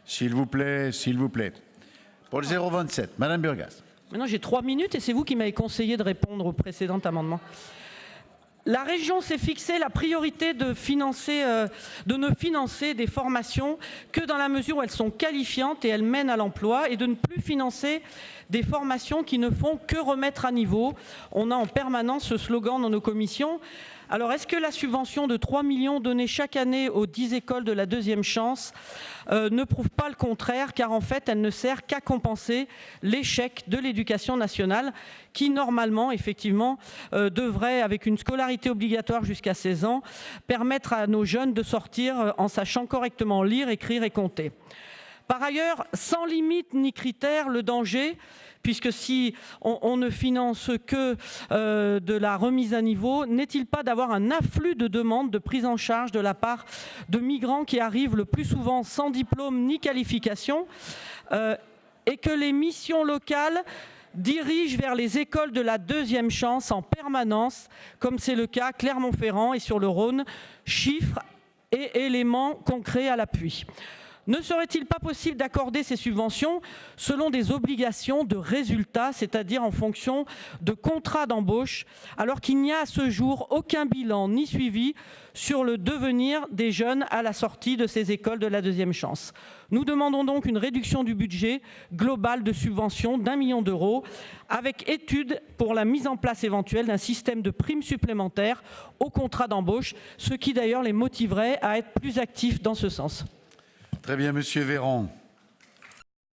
S'il vous plaît, s'il vous plaît. Pour le 027, Madame Burgas. Maintenant, j'ai 3 minutes et c'est vous qui m'avez conseillé de répondre au précédent amendement. La région s'est fixé la priorité de ne financer des formations que dans la mesure où elles sont qualifiantes et elles mènent à l'emploi et de ne plus financer des formations qui ne font que remettre à niveau. On a en permanence ce slogan dans nos commissions. Alors, est-ce que la subvention de 3 millions donnée chaque année aux 10 écoles de la deuxième chance ne prouve pas le contraire, car en fait, elle ne sert qu'à compenser l'échec de l'éducation nationale qui, normalement, effectivement, devrait, avec une scolarité obligatoire jusqu'à 16 ans, permettre à nos jeunes de sortir en sachant correctement lire, écrire et compter. Par ailleurs, sans limite ni critère, le danger, puisque si on ne finance que de la remise à niveau, n'est-il pas d'avoir un afflux de demandes de prise en charge de la part de migrants qui arrivent le plus souvent sans diplôme ni qualification et que les missions locales dirigent vers les écoles de la deuxième chance en permanence, comme c'est le cas à Clermont-Ferrand et sur le Rhône, chiffres et éléments concrets à l'appui. Ne serait-il pas possible d'accorder ces subventions selon des obligations de résultats, c'est-à-dire en fonction de contrats d'embauche, alors qu'il n'y a à ce jour aucun bilan ni suivi sur le devenir des jeunes à la sortie de ces écoles de la deuxième chance? Nous demandons donc une réduction du budget global de subventions d'1 million d'euros, avec étude pour la mise en place éventuelle d'un système de primes supplémentaires aux contrats d'embauche, ce qui d'ailleurs les motiverait à être plus actifs dans ce sens. Très bien, Monsieur Véran.